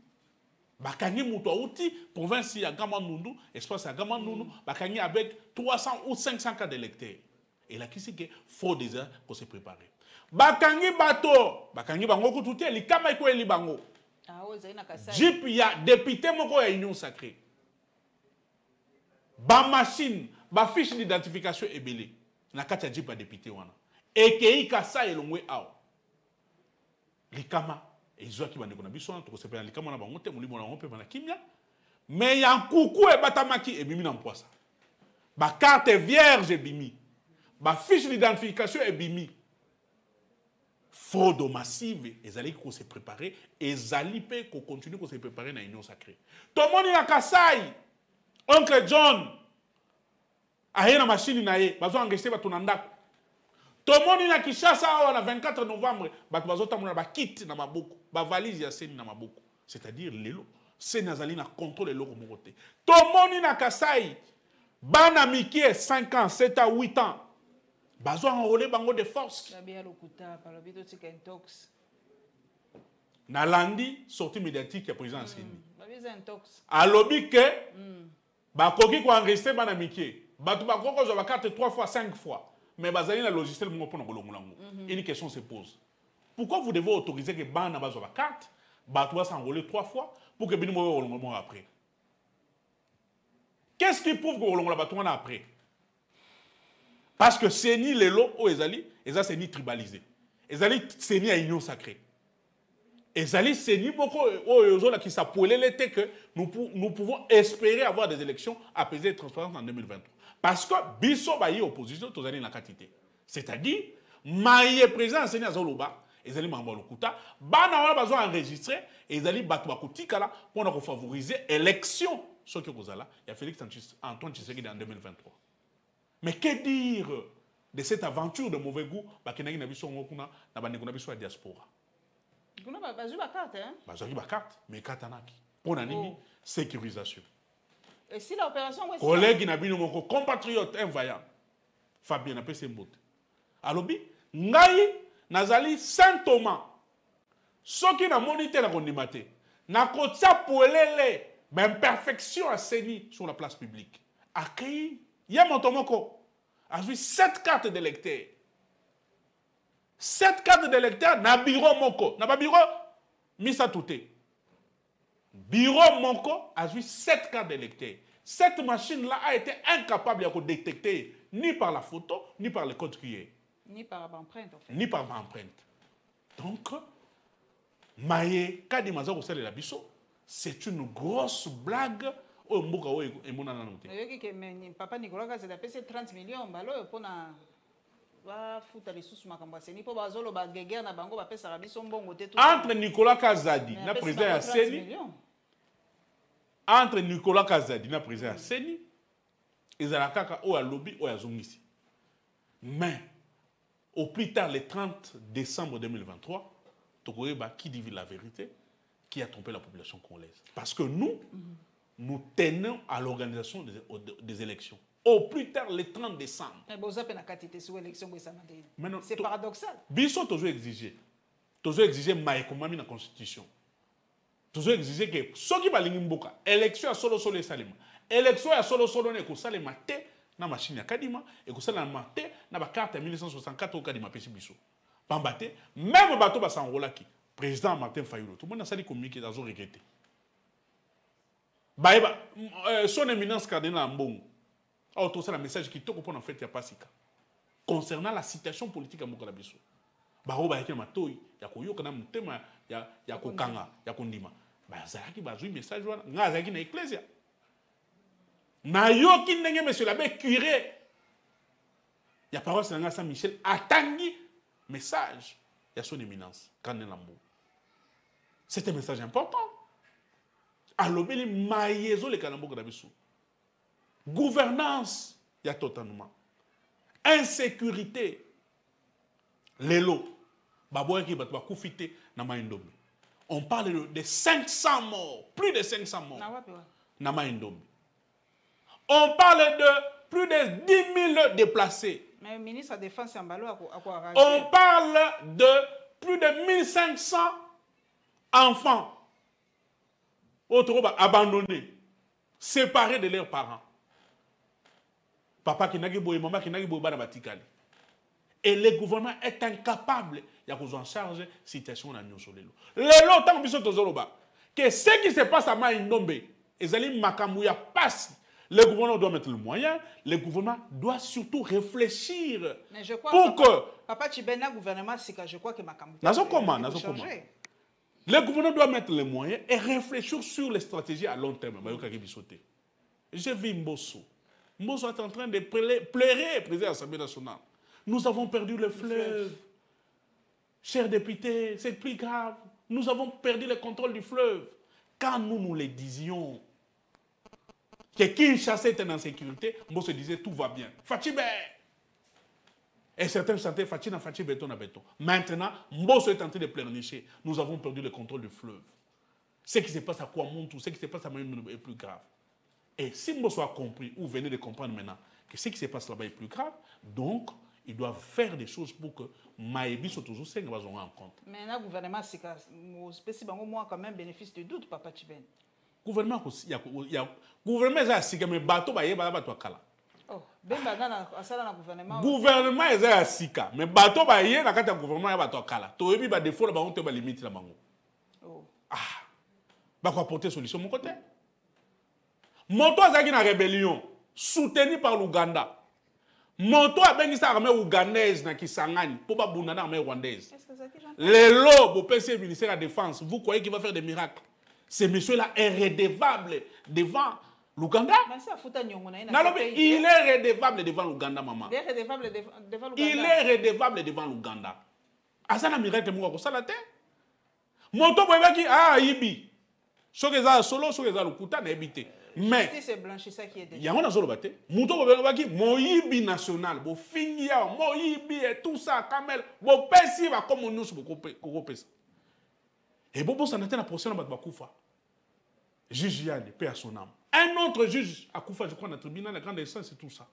Bakangi muto outi. Province ya Gamandundu. Espace ya Gamandundu. Bakangi avec 300 ou 500 cartes d'électeurs. Et là, qui c'est que faut déjà qu'on se prépare. Bakangi bato. Bakangi bango kututi. Likama iko eli bango. Jeep ya député moko ya union sacrée. Ba machine, ba fiche d'identification ebele. Na kati ya Jeep ya député wana. Ekei kasa elongwe aw. Likama ezwa ki bandeko na biso na to sepela likama na bango te mulimo na ngompe na kimia. Mais ya nkuku e batamaki ebimi na mpoasa. Ba carte vierge ebimi. Ba fiche d'identification ebimi. Fraude massive, et zali qu'on s'est préparé, et zali peut qu'on continue qu'on s'est préparé dans l'union sacrée. Tout le monde est à Kassai, oncle John, a une machine naie, bazo engagé ba tonanda. Tout le monde est à Kinshasa le 24 novembre, bazo tamuna ba kit na maboko, ba valise ya seni na maboko, c'est-à-dire lelo, c'est nazali na contrôle le loko morote. Tout le monde est à Kassai, bana mikie 5 ans, 7 ans, 8 ans. Bazo enrôlé bango de force. Na landi sortie médiatique ya président Seni. Alobi que ba koki ko enregistrer bana miké. Batu ba koko zo ba carte 3 fois 5 fois. Mais bazali na logiciel mo pona kolongolango. Une question se pose. Pourquoi vous devez autoriser que bana bazo ba carte batu va s'enrôler 3 fois pour que bini mo kolongolango après? Qu'est-ce qui prouve que kolongola batu wana après? Parce que c'est ni les lots où ezali, ça c'est ni tribalisé. Ezali c'est ni à union sacrée. Ezali c'est ni beaucoup aux qui s'appelaient l'été que nous pouvons espérer avoir des élections apaisées et transparentes en 2023. Parce que biso bayi opposition tous na quantité. C'est-à-dire maïe président c'est ni azoloba, ezali mamba lokuta, bana wana bazo enregistrer, ezali batu bakutika là pour favoriser élection ce que vous allez. Il y a Félix Antoine Tshisekedi en 2023. Mais que dire de cette aventure de mauvais goût bakenaki na biso ngokuna na bandeko na biso ya diaspora? Kuna bazui ba carte hein? Bazui ba carte, mais carte naki. Pona nini sécurisation. Et si l'opération collègue na bino moko compatriote invaillant Fabien na pese mbote. Alobi ngai nazali Saint Thomas. Soki na moniteur na kondimate. Na kotia poelele imperfection à Seni sur la place publique. Accueilli ya montomoko a vu 7 cartes d'électeurs. 7 cartes d'électeurs na bureau moko. Na ba bureau misa touté. Bureau moko a vu 7 cartes d'électeurs. Cette machine-là a été incapable de détecter ni par la photo, ni par le code QR. Ni par l'empreinte, en fait. Ni par l'empreinte. Donc, Maye Kadimazako la biso, c'est une grosse blague. Papa Nicolas Kazé a payé 30 millions pour entre Nicolas Kazadi na président ya Seni, entre Nicolas Kazadi na président ya Seni, ezala kaka o ya lobby o ya zongisi. Mais au plus tard le 30 décembre 2023, Tokoyeba qui dit la vérité, qui a trompé la population congolaise. Parce que nous tenons à l'organisation des élections. Au plus tard, le 30 décembre. C'est paradoxal. Biso toujours exigé. toujours exiger maïkomami na constitution. Toujours exiger que ceux qui balingi mboka, élection à solo solo et salima. Élection à solo solo ne ko salima te na machine ya kadima et ko salima te na ba carte 1964 au kadima pesi biso. Pambate, même bateau ba s'enrolaki. Président Martin Fayulu, tout le monde a sali communiqué dans son regretté. Baïba, son éminence cardinal Mbong a autorisé un message qui t'a compris en fait, il n'y a pas si cas. Concernant la situation politique à Mokalabiso. Baro ba yake matoi, ya koyo kana mutema ya kokanga, ya kondima. Ba zaki bazui message wana, nga zaki na ecclesia. Na yoki ndenge monsieur l'abbé curé. Ya parole c'est Saint Michel atangi message. Il y a son éminence, Kandé Lambo. C'est un message important. Alors, il y a les Kanambo Grabissou. Gouvernance, il y a totalement. Insécurité. Les lots. On parle de 500 morts. Plus de 500 morts. On parle de plus de 10 000 déplacés. Mais le ministre de la Défense à quoi on parle de plus de 1500 enfants abandonnés, séparés de leurs parents. Papa qui n'a pas de maman qui n'a pas de batikali. Et le gouvernement est incapable de prendre en charge la situation dans le lot. Tant que ce qui se passe à Maïndombe, ils allaient makamouya passe. Le gouvernement doit mettre le moyen, le gouvernement doit surtout réfléchir. Mais je crois pour que... Papa Tchibena, gouvernement, c'est que je crois que Makamouya... Le gouvernement doit mettre les moyens et réfléchir sur les stratégies à long terme. J'ai vu Mbosso. Mbosso est en train de pleurer, président de l'Assemblée nationale. Nous avons perdu le fleuve. Chers députés, c'est plus grave. Nous avons perdu le contrôle du fleuve. Quand nous le disions, que Kinshasa était en sécurité, moi se disait tout va bien. Fatibé. Et certains chantaient Fatina, Fatibé, béton à béton. Maintenant, Mbosso est en train de pleurnicher. Nous avons perdu le contrôle du fleuve. Ce qui se passe à Kouamontou, ce qui se passe à Maïnou est plus grave. Et si Mbosso a compris, ou venez de comprendre maintenant, que ce qui se passe là-bas est plus grave, donc ils doivent faire des choses pour que Maïbi soit toujours sain en compte. Mais le gouvernement, c'est moi quand même bénéfice de doute, Papa Tchiben. Gouvernement aussi, il y a gouvernement est mais bateau ba yeba bateau kala. Oh, ben na asala na gouvernement. Gouvernement est à sika, mais bateau ba yé na kata gouvernement ya bateau kala. To yebi ba défaut la ba on te ba limite la bango. Oh. Ah. Ba ko apporter solution mon côté. Moto azaki na rébellion soutenu par l'Ouganda. Moto a bengi sa armée ougandaise na Kisangani pour ba bunda na armée rwandaise. Les lots au PC ministère de la Défense, vous croyez qu'il va faire des miracles? Ce monsieur-là est redevable devant l'Ouganda. Il est redevable devant l'Ouganda, maman. Il est redevable devant l'Ouganda. Asana miracle moi ça la terre. Moto boyeba ki ibi. Sokeza solo sokeza lukuta na ebité. Mais c'est blanchisseur qui est il y a un solo baté. Moto boyeba ki moyibi national, bo fingia, moyibi et tout ça kamel, bo pesi ba comme nous bo kopesa. Et Bobo s'en était la prochaine à Bakoufa. Juge Yann, paix à son âme. Un autre juge à Koufa, je crois, dans le tribunal, la grande instance, c'est tout ça.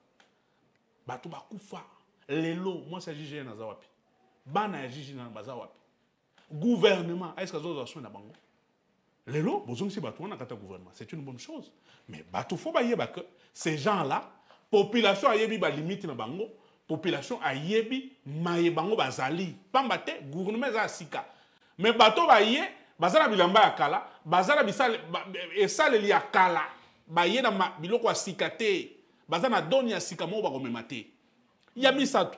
Batou Bakoufa, les lots, moi c'est juge Yann à Zawapi. Bana juge Yann à Zawapi. Gouvernement, est-ce que vous avez besoin de Bango? Les lots, besoin de Batou, on a un gouvernement. C'est une bonne chose. Mais Batou, faut pas y avoir que ces gens-là, population a yebi ba limite na Bango, population a yebi maye Bango bazali. Pambate, gouvernement za sika. Mais bateau ba yé, bazala bilamba ya kala, bazala bisale esale li ya kala, ba yé na biloko ya sikate, bazana doni ya sika mo ba komemate. Ya misatu.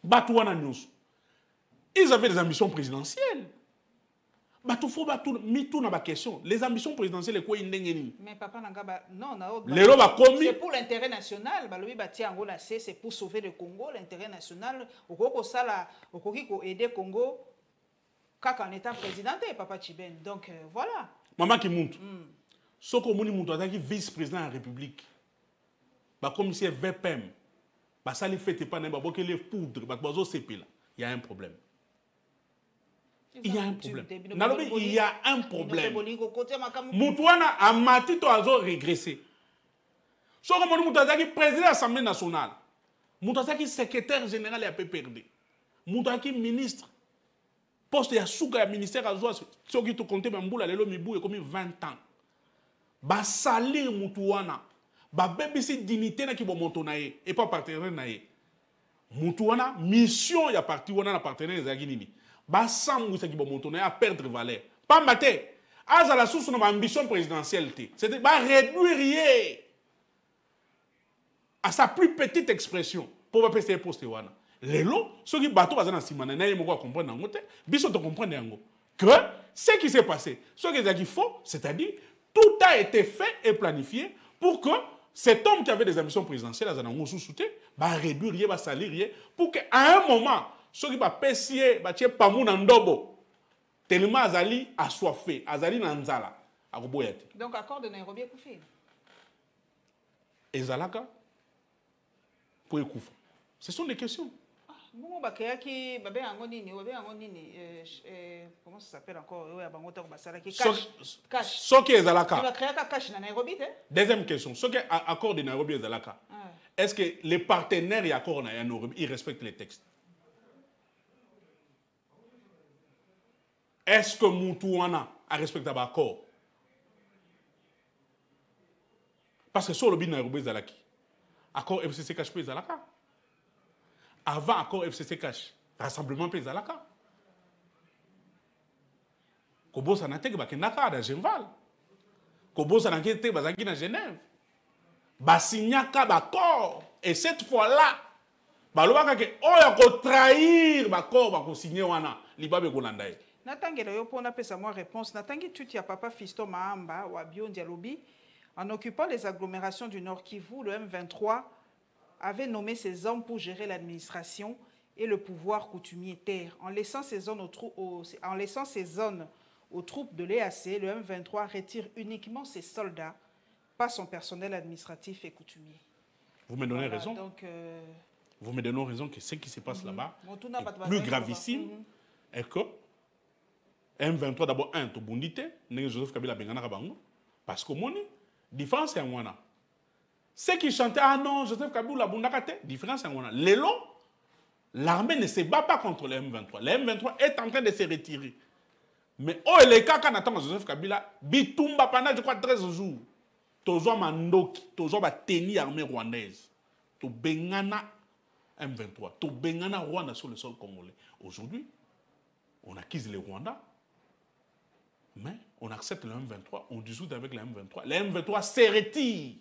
Batou wana nyusu. Ils avaient des ambitions présidentielles. Batou faut batou mitou na ba question. Les ambitions présidentielles quoi indengeni. Mais papa nanga non c'est pour l'intérêt national, balobi bati yango na c'est pour sauver le Congo, l'intérêt national, okoko sala okoki ko aider Congo. En étant président, Papa Tchiben. Donc, voilà. Maman qui monte. Ce que vous avez vice-président de la République, comme si VPM, ça ne fait pas les poudres, il y a un problème. Il y a un problème. Il y a un problème. Moutouana a mati to azo régressé. Ce que vous avez président de l'Assemblée nationale, vous avez secrétaire général et PPRD, vous avez ministre. poste ya suka ya ministère azwa soki to compter mbula lelo mibu ekomi 20 ans ba salaire mutu wana ba bebisi dignité na ki bo moto na ye et pas partenaire na ye mutu wana mission ya parti wana na partenaire ezaki nini ba sambwisa ki bo moto na ye a perdre valeur pamba te azala susu na ambition présidentielle te c'était ba réduire à sa plus petite expression pour pas passer poste wana lelo ceux qui bateau bazana simana na ye moko comprendre nango te biso to comprendre yango que ce qui s'est passé ce qui est faux c'est-à-dire tout a été fait et planifié pour que cet homme qui avait des ambitions présidentielles azana ngo sous-souté ba réduire ba salaire pour que à un moment ceux qui ba pesier ba tie pamu na ndobo tellement azali assoiffé azali na nzala akoboya te donc accord de Nairobi ekufi ezalaka pour ekufa ce sont des questions. Comment ça s'appelle encore? Cash. Ce qui est Zalaka. Deuxième question. Ce qui est accord de Nairobi et Zalaka. Est-ce que les partenaires et accords Nairobi ils respectent les textes? Est-ce que Moutouana a respecté l'accord? Parce que sur le bin Nairobi et Zalaki, accord FCC cache pas Zalaka. Avant accord FCC cache, rassemblement pays à la carte. Kobo sanate ba kenaka da Genval. Kobo sanate ba zaki na Genève. Ba signaka ba accord et cette fois-là ba lobaka ke oya ko trahir ba accord ba ko signer wana libabe kolanda ye. Natangela yo pona pesa moi réponse natangi tuti ya papa Fiston Mahamba wa Biondi Alobi en occupant les agglomérations du Nord Kivu le M23 avait nommé ses hommes pour gérer l'administration et le pouvoir coutumier terre. En laissant ces zones aux troupes de l'EAC, le M23 retire uniquement ses soldats, pas son personnel administratif et coutumier. Vous me donnez raison. Donc, vous me donnez raison que ce qui se passe là-bas est plus gravissime et que M23 d'abord un to bundité, Joseph Kabila Bengana Kabango, parce que mon différence est moi. Ceux qui chantaient, ah non, Joseph Kabila Bundakate, différence en a. Lélo, l'armée ne se bat pas contre le M23. Le M23 est en train de se retirer. Mais oh, les cas quand attend Joseph Kabila, Bitumba pendant je crois 13 jours. Tozo Mandoki, Tozo ba teni armée rwandaise. To Bengana M23, to Bengana Rwanda sur le sol congolais. Aujourd'hui, on accuse le Rwanda. Mais on accepte le M23, on dissout avec le M23. Le M23 se retire.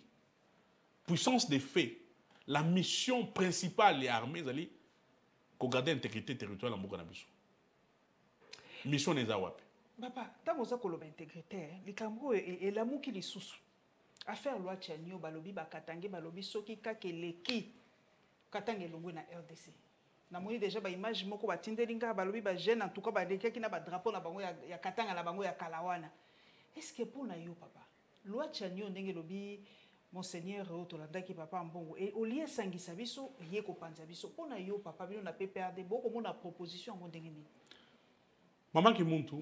Puissance des faits, la mission principale des armées, c'est de garder l'intégrité territoriale en Bokanabiso. Mission des Awapi. Papa, tant que vous avez l'intégrité, les Cameroun et l'amour qui les sous. Affaire loi Tchanio, Balobi, Bakatange, Balobi, Soki, Kakeleki, Katange Longo na RDC. Na moni déjà ba image moko ba tindelinga Balobi ba jeune en tout cas ba deke ki na ba drapeau na bango ya Katanga na bango ya Kalawana. Est-ce que pour na yo papa, loi Tchanio ndenge lobi Monseigneur Otolanda qui papa mbongo et au lieu sangisa biso yeko panza biso pona yo papa bino na PPRD boko mona proposition ngo ndengeni. Maman Kimuntu,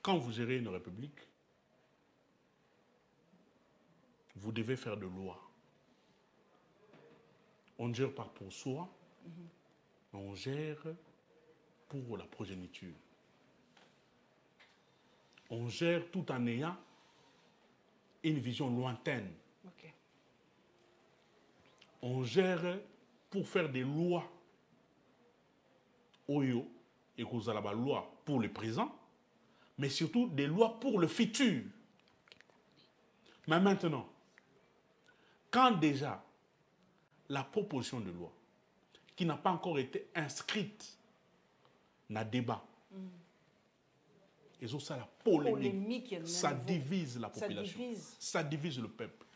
quand vous gérez une république, vous devez faire de loi. On ne gère pas pour soi, mais on gère pour la progéniture. On gère tout en ayant une vision lointaine. Okay. On gère pour faire des lois. Oyo, et qu'on a la loi pour le présent, mais surtout des lois pour le futur. Mais maintenant, quand déjà la proposition de loi qui n'a pas encore été inscrite dans le débat, et ça, la polémique, ça divise la population, ça divise le peuple.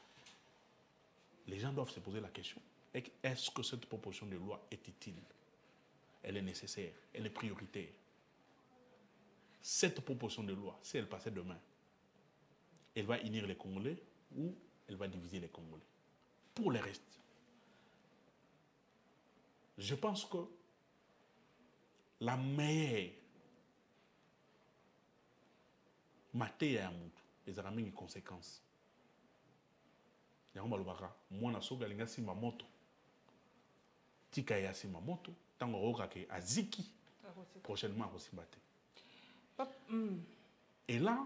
Les gens doivent se poser la question, est-ce que cette proposition de loi est utile? Elle est nécessaire, elle est prioritaire. Cette proposition de loi, si elle passait demain, elle va unir les Congolais ou elle va diviser les Congolais. Pour le reste, je pense que la meilleure matière les amis une conséquence. Moi, je suis allé à moto. Tika ya sima moto. Tango roka ke aziki. prochainement à Kosimbate. Et là,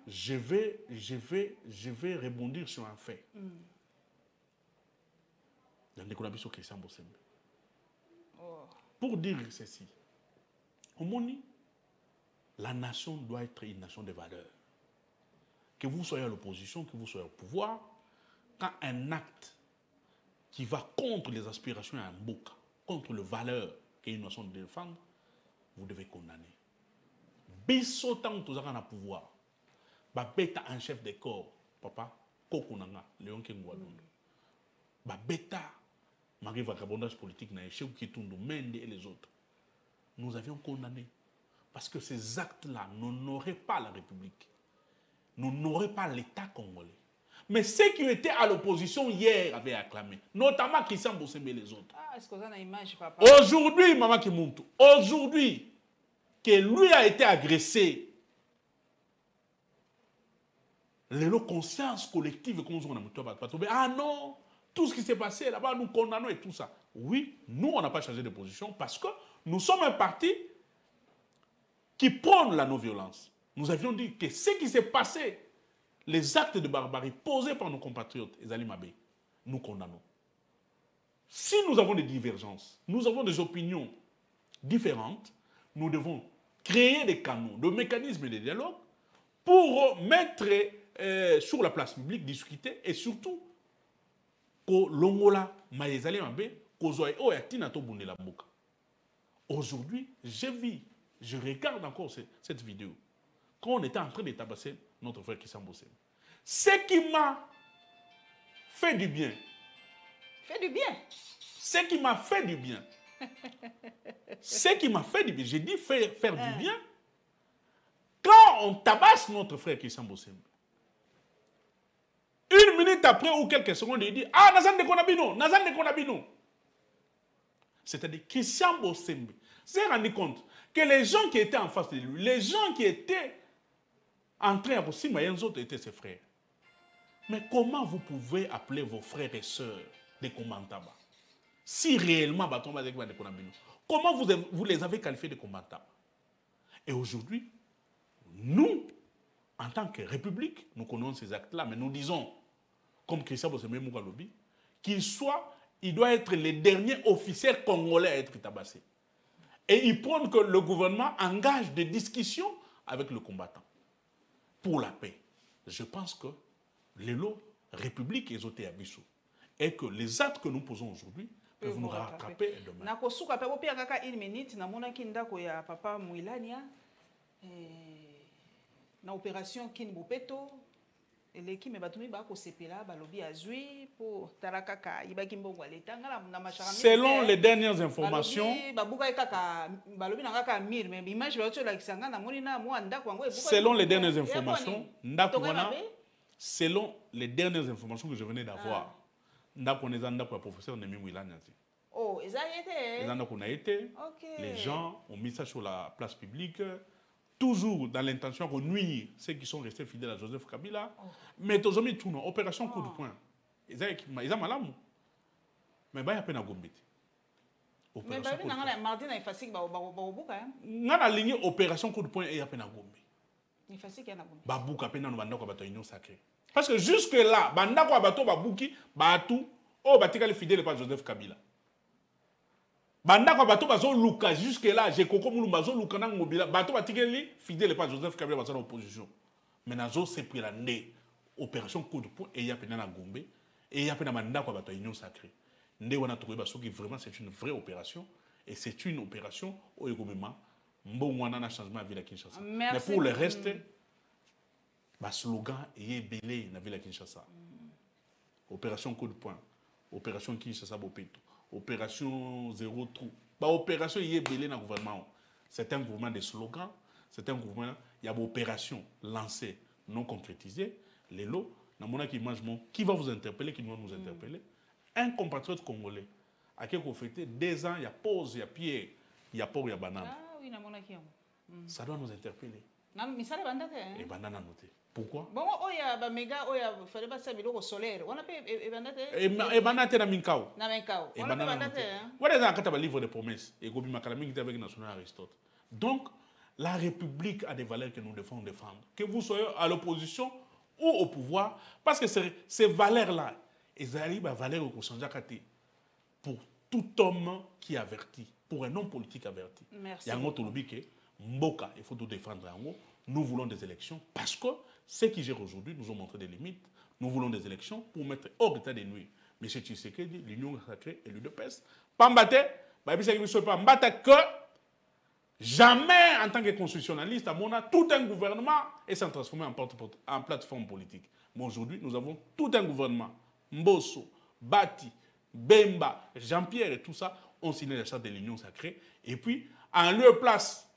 je vais rebondir sur un fait. Pour dire ceci, au Moni, la nation doit être une nation de valeurs. Que vous soyez à l'opposition, que vous soyez au pouvoir, quand un acte qui va contre les aspirations à un Mboka, contre les valeurs qu'une nation doit défendre, vous devez condamner. Biso tant que vous avez un pouvoir, beta un chef de corps, papa, Kokunanga, Léon Kengouadondo, beta, Marie vagabondage politique, Naïché, Kitundu, Mende et les autres. Nous avions condamné. Parce que ces actes-là n'honoraient pas la République, n'honoraient pas l'État congolais. Mais ceux qui étaient à l'opposition hier avaient acclamé, notamment Christian Bossembe et les autres. Ah, est-ce que vous avez une image, papa? Aujourd'hui, Maman Kimuntu, aujourd'hui, que lui a été agressé, les consciences collectives, comme on a ah non, tout ce qui s'est passé là-bas, nous condamnons et tout ça. Oui, nous, on n'a pas changé de position parce que nous sommes un parti qui prône la non-violence. Nous avions dit que ce qui s'est passé, les actes de barbarie posés par nos compatriotes, Ezali Mabé, nous condamnons. Si nous avons des divergences, nous avons des opinions différentes, nous devons créer des canaux, des mécanismes de dialogue pour mettre sur la place publique, discuter et surtout que l'ongola maezali Mabé, aujourd'hui, je regarde encore cette vidéo quand on était en train de tabasser notre frère Christian Bossembe. Ce qui m'a fait du bien. Fait du bien. Ce qui m'a fait du bien. Ce qui m'a fait du bien. J'ai dit faire du bien. Quand on tabasse notre frère Christian Bossembe, une minute après ou quelques secondes, il dit ah, Nazan de Konabino, Nazan de Konabino. C'est-à-dire Christian Bossembe s'est rendu compte que les gens qui étaient en face de lui, les gens qui étaient en train de se les autres étaient ses frères. Mais comment vous pouvez appeler vos frères et sœurs des combattants? Si réellement, comment vous les avez qualifiés de combattants? Et aujourd'hui, nous, en tant que République, nous connaissons ces actes-là, mais nous disons, comme Christian Bossembe Moukalobi, il doit être le dernier officiel congolais à être tabassé. Et il prône que le gouvernement engage des discussions avec le combattant pour la paix. Je pense que les lots République et Zoté Abissou et que les actes que nous posons aujourd'hui peuvent nous rattraper demain. Nakosuka pe opia kaka 1 minute na mona kindako ya papa Mouilania na opération Kinbopeto eleki me batumi ba ko sepela balobi azui pour tarakaka ibaki mbongo letanga na machara. Selon les dernières informations, selon les dernières informations, selon les dernières informations que je venais d'avoir, professeur Nemi Mouilania. Oh, les gens ont mis ça sur la place publique, toujours dans l'intention de nuire ceux qui sont restés fidèles à Joseph Kabila. Mais tous les gens opération coup de poing. Ils ont malade. Mais il y a peine à Gombe. Mais mardi na efasik ba buka. Ngana ligne opération coup de poing et à peine à Gombe. Efasik ya na Gombe. Ba buka peine na banda ko bato union sacrée. Parce que jusque là, banda ko bato ba buki ba tout o batika les fidèles pas Joseph Kabila. Banda ko bato bazo luka jusque là, j'ai koko mulumba zo luka na ngobila bato batika les fidèles pas Joseph Kabila bazo en opposition. Mais nazo c'est pris la né opération coup de poing et ya peine na Gombe et ya peine banda ko bato union sacrée. Vraiment c'est une vraie opération et c'est une opération au gouvernement mbongwana changement à ville à Kinshasa. Mais pour le reste, le slogan est belé na ville à Kinshasa. Opération coup de poing, opération Kinshasa Bopeto, opération zéro trou. Opération est belé na gouvernement. C'est un gouvernement de slogans, c'est un gouvernement, il y a des opérations lancées non concrétisées. Les lots, qui va vous interpeller, qui va nous interpeller. Un compatriote congolais, à qui on fêté 2 ans, il y a pause, il y a pierre, il y a port, il y a banane. Ah oui, ça doit nous interpeller. Non, mais ça les bandes. Et banana noté. Pourquoi? Bon, oh ya ba méga, oh ya fallait pas ça biloko solaire. On a pas et bandes. Et banate na minkao. Na minkao. Et On a pas banana bandes. noté. Voilà dans un livre de promesses. Et gobi makalami qui avec National Aristote. Donc la République a des valeurs que nous devons défendre. Que vous soyez à l'opposition ou au pouvoir, parce que ces valeurs-là, elles arrivent à valeur au Koussanja Kate pour tout homme qui est averti, pour un homme politique averti. Merci. Mboka, il faut tout défendre en haut. Nous voulons des élections parce que ceux qui gèrent aujourd'hui nous ont montré des limites. Nous voulons des élections pour mettre hors d'état des nuits. M. Tshisekedi, l'Union sacrée et l'UDPS, Pambate, que jamais en tant que constitutionnaliste, tout un gouvernement et s'en transformer en plateforme politique. Mais aujourd'hui, nous avons tout un gouvernement. Mbosso, Bati, Bemba, Jean-Pierre et tout ça ont signé la charte de l'Union sacrée. Et puis, en leur place,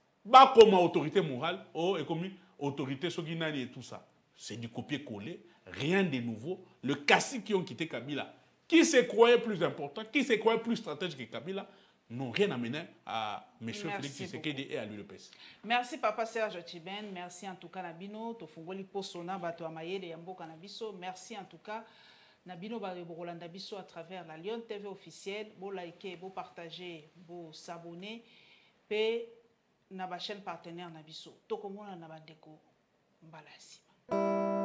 comme autorité morale, et comme autorité soginani et tout ça. C'est du copier-coller, rien de nouveau. Le cacique qui ont quitté Kabila, qui se croyait plus important, qui se croyait plus stratégique que Kabila, n'ont rien amené à M. Félix Tshisekedi et à l'UDPS. Merci Papa Serge Tiben, merci en tout cas Nabino, Tofungoli Posona, Bato Amaye de Yambo Kanabiso, merci en tout cas Nabino Rolanda Biso à travers la Lyon TV officielle, beau liker, beau partager, beau s'abonner, pe na ba chaîne partenaire Nabiso. Tokomona Nabandeko Mbalasima.